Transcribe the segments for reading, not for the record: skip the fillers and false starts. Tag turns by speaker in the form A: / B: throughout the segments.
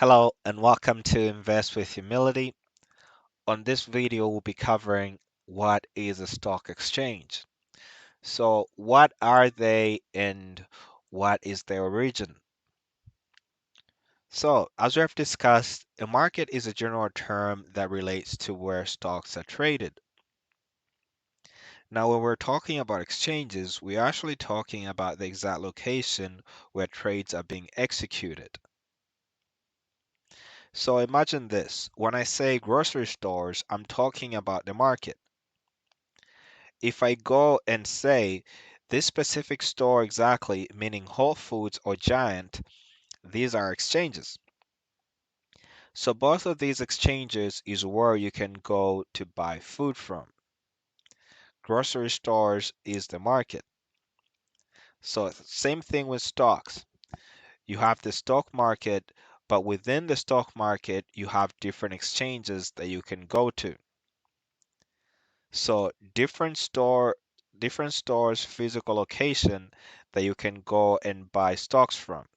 A: Hello and welcome to Invest with Humility. On this video, we'll be covering what is a stock exchange. So, what are they and what is their origin? So, as we have discussed, a market is a general term that relates to where stocks are traded. Now, when we're talking about exchanges, we're actually talking about the exact location where trades are being executed. So, imagine this when I say grocery stores, I'm talking about the market. If I go and say this specific store exactly, meaning Whole Foods or Giant, these are exchanges. So both of these exchanges is where you can go to buy food from. Grocery stores is the market. So same thing with stocks. You have the stock market, but within the stock market, you have different exchanges that you can go to. So different stores, physical location that you can go and buy stocks from.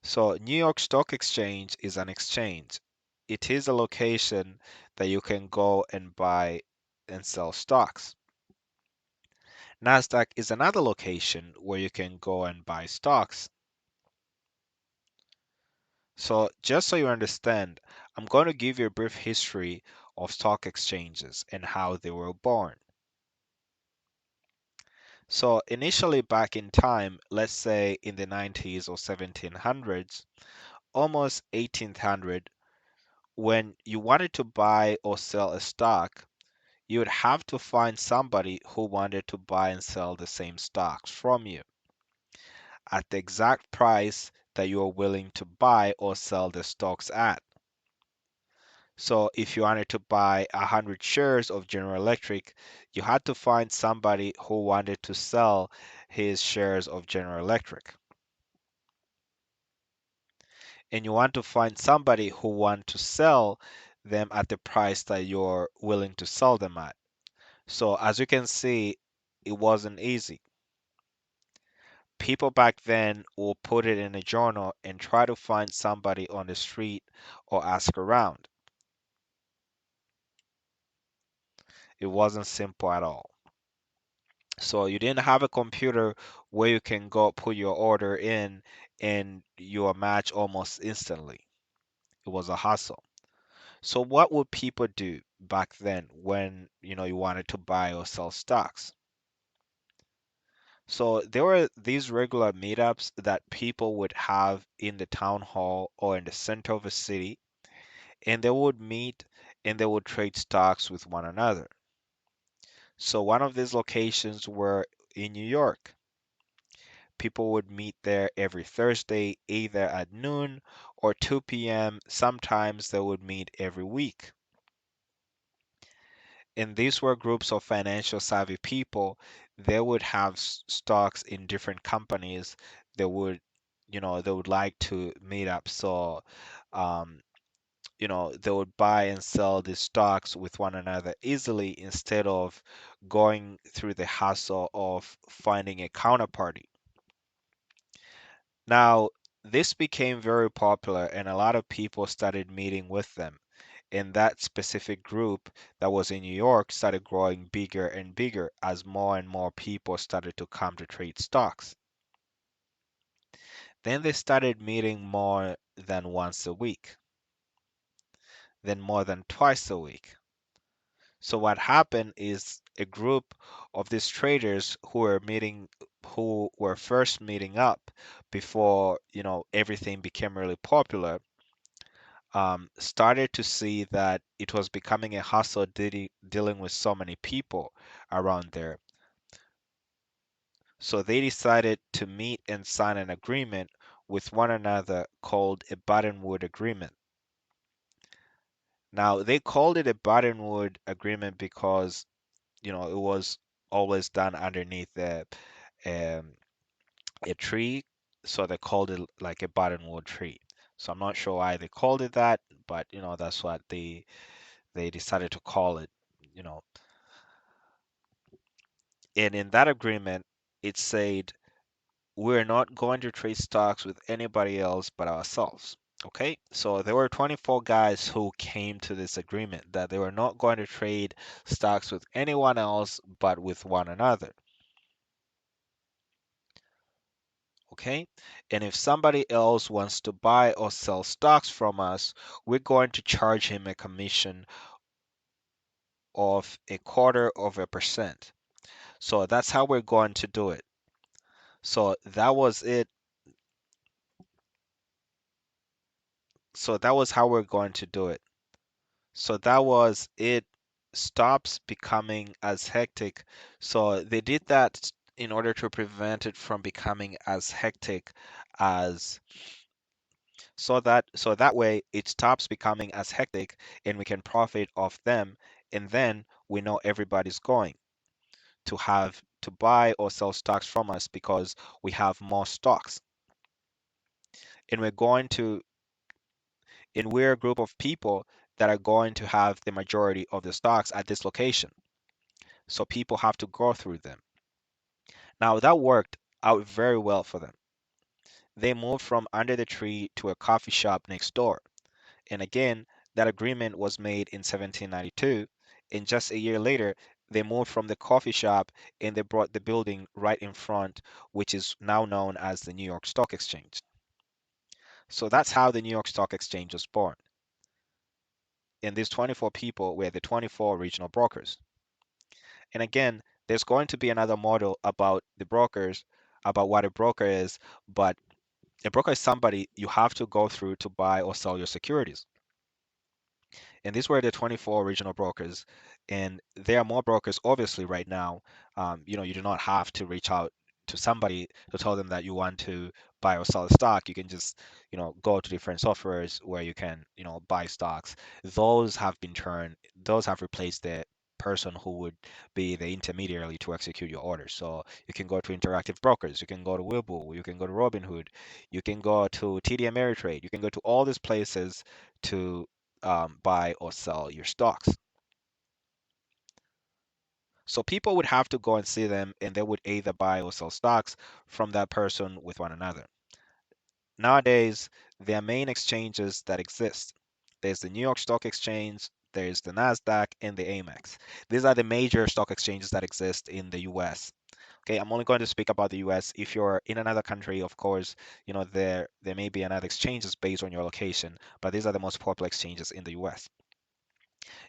A: So New York Stock Exchange is an exchange. It is a location that you can go and buy and sell stocks. Nasdaq is another location where you can go and buy stocks. So just so you understand, I'm going to give you a brief history of stock exchanges and how they were born. So initially back in time, let's say in the 90s or 1700s, almost 1800, when you wanted to buy or sell a stock, you would have to find somebody who wanted to buy and sell the same stocks from you at the exact price that you are willing to buy or sell the stocks at. So if you wanted to buy 100 shares of General Electric, you had to find somebody who wanted to sell his shares of General Electric. And you want to find somebody who want to sell them at the price that you're willing to sell them at. So as you can see, it wasn't easy. People back then will put it in a journal and try to find somebody on the street or ask around. It wasn't simple at all. So you didn't have a computer where you can go put your order in and you're matched almost instantly. It was a hustle. So what would people do back then when you wanted to buy or sell stocks? So there were these regular meetups that people would have in the town hall or in the center of a city, and they would meet and they would trade stocks with one another. So one of these locations were in New York. People would meet there every Thursday, either at noon or 2 p.m. Sometimes they would meet every week. And these were groups of financial savvy people. They would have stocks in different companies. They would, they would like to meet up. So, um, they would buy and sell these stocks with one another easily instead of going through the hassle of finding a counterparty. Now, this became very popular and a lot of people started meeting with them. And that specific group that was in New York started growing bigger and bigger as more and more people started to come to trade stocks. Then they started meeting more than once a week, then more than twice a week. So what happened is a group of these traders who were first meeting up before, everything became really popular, started to see that it was becoming a hassle dealing with so many people around there. So they decided to meet and sign an agreement with one another called a Buttonwood Agreement. Now, they called it a Buttonwood Agreement because, it was always done underneath um, a tree, so they called it like a Buttonwood tree. So I'm not sure why they called it that, but that's what they decided to call it, you know. And in that agreement, it said we're not going to trade stocks with anybody else but ourselves. Okay, so there were 24 guys who came to this agreement that they were not going to trade stocks with anyone else but with one another. Okay, and if somebody else wants to buy or sell stocks from us, we're going to charge him a commission of 1/4%. So that's how we're going to do it. So that was it. So that was how we're going to do it. So that was it. Stops becoming as hectic. So they did that in order to prevent it from becoming as hectic as so that way it stops becoming as hectic and we can profit off them, and then we know everybody's going to have to buy or sell stocks from us because we have more stocks, and we're a group of people that are going to have the majority of the stocks at this location. So people have to go through them. Now that worked out very well for them. They moved from under the tree to a coffee shop next door. And again, that agreement was made in 1792. And just a year later, they moved from the coffee shop and they brought the building right in front, which is now known as the New York Stock Exchange. So that's how the New York Stock Exchange was born. And these 24 people were the 24 regional brokers. And again, there's going to be another model about the brokers, about what a broker is, but a broker is somebody you have to go through to buy or sell your securities. And these were the 24 regional brokers. And there are more brokers, obviously, right now. You do not have to reach out to somebody to tell them that you want to buy or sell a stock. You can just, go to different softwares where you can, buy stocks. Those have replaced the person who would be the intermediary to execute your order. So you can go to Interactive Brokers, you can go to Webull, you can go to Robinhood, you can go to TD Ameritrade, you can go to all these places to buy or sell your stocks. So people would have to go and see them, and they would either buy or sell stocks from that person with one another. Nowadays, there are main exchanges that exist. There's the New York Stock Exchange, there's the NASDAQ, and the AMEX. These are the major stock exchanges that exist in the US. Okay, I'm only going to speak about the US. If you're in another country, of course, there may be another exchanges based on your location, but these are the most popular exchanges in the US.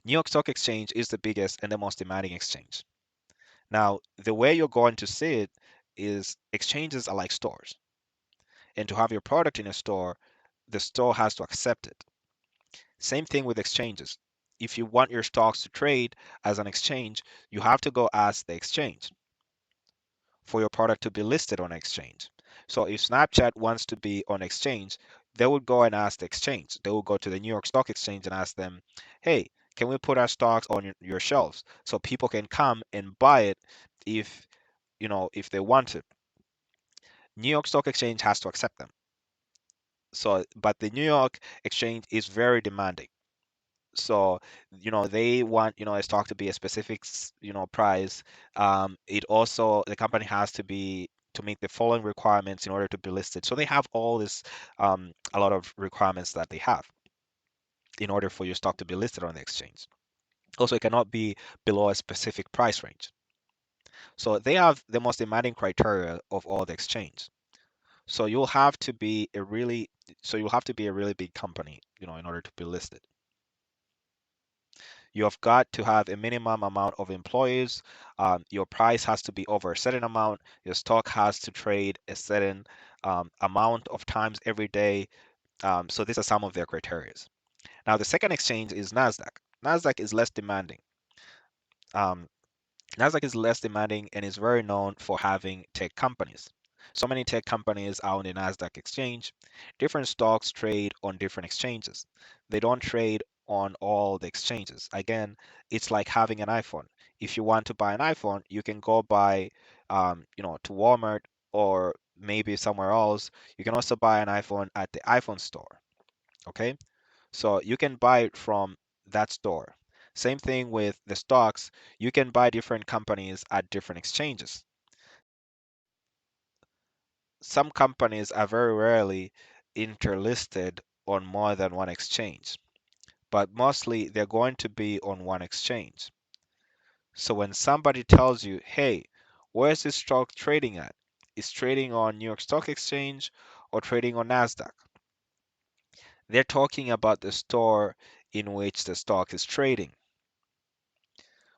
A: New York Stock Exchange is the biggest and the most demanding exchange. Now, the way you're going to see it is exchanges are like stores. And to have your product in a store, the store has to accept it. Same thing with exchanges. If you want your stocks to trade as an exchange, you have to go ask the exchange for your product to be listed on exchange. So if Snapchat wants to be on exchange, they would go and ask the exchange. They will go to the New York Stock Exchange and ask them, hey, can we put our stocks on your shelves so people can come and buy it if if they want it. New York Stock Exchange has to accept them. So, but the New York Exchange is very demanding. So, they want, a stock to be a specific, price. It also, the company has to meet the following requirements in order to be listed. So they have all this, a lot of requirements that they have in order for your stock to be listed on the exchange. Also, it cannot be below a specific price range. So they have the most demanding criteria of all the exchange. So you'll have to be a really big company, in order to be listed. You have got to have a minimum amount of employees. Your price has to be over a certain amount. Your stock has to trade a certain amount of times every day. So these are some of their criteria. Now, the second exchange is NASDAQ. NASDAQ is less demanding. Um, Nasdaq is less demanding and is very known for having tech companies. So many tech companies are on the Nasdaq exchange. Different stocks trade on different exchanges. They don't trade on all the exchanges. Again, it's like having an iPhone. If you want to buy an iPhone, you can go buy, to Walmart or maybe somewhere else. You can also buy an iPhone at the iPhone store. Okay, so you can buy it from that store. Same thing with the stocks. You can buy different companies at different exchanges. some companies are very rarely interlisted on more than one exchange, but mostly they're going to be on one exchange. So when somebody tells you, hey, where's this stock trading at? It's trading on New York Stock Exchange or trading on NASDAQ. They're talking about the store in which the stock is trading.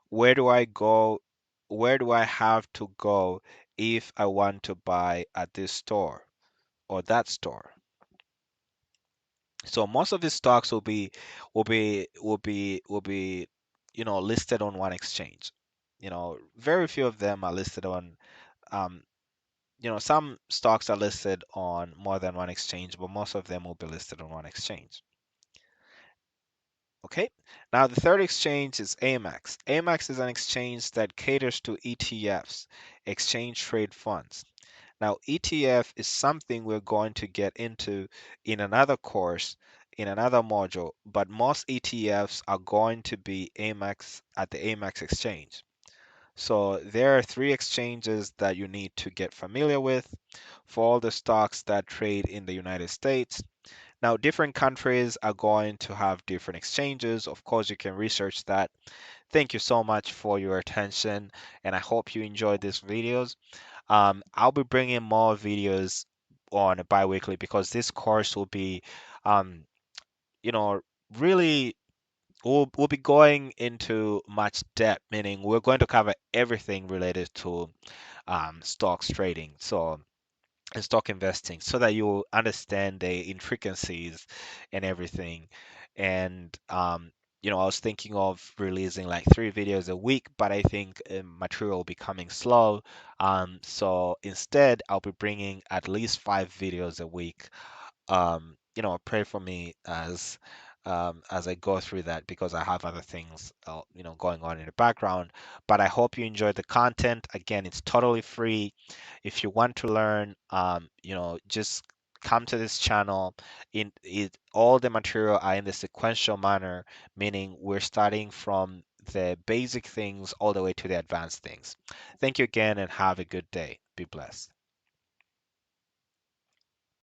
A: Where do I go? Where do I have to go if I want to buy at this store or that store? So most of these stocks will be listed on one exchange. Very few of them are listed on um, some stocks are listed on more than one exchange, but most of them will be listed on one exchange. Okay. Now the third exchange is AMEX. AMEX is an exchange that caters to ETFs, exchange trade funds. Now, ETF is something we're going to get into in another course, in another module, but most ETFs are going to be AMEX at the AMEX exchange. So there are three exchanges that you need to get familiar with for all the stocks that trade in the United States. Now, different countries are going to have different exchanges. Of course, you can research that. Thank you so much for your attention, and I hope you enjoyed these videos. I'll be bringing more videos on a bi-weekly because this course will be, um, you know, really, we'll be going into much depth, meaning we're going to cover everything related to stocks trading. So and stock investing so that you understand the intricacies and everything. And I was thinking of releasing like 3 videos a week, but I think material will be coming slow. So instead, I'll be bringing at least 5 videos a week. Pray for me as I go through that because I have other things, going on in the background. But I hope you enjoyed the content. Again, it's totally free. If you want to learn, just come to this channel. In it, all the material are in the sequential manner, meaning we're starting from the basic things all the way to the advanced things. Thank you again and have a good day. Be blessed.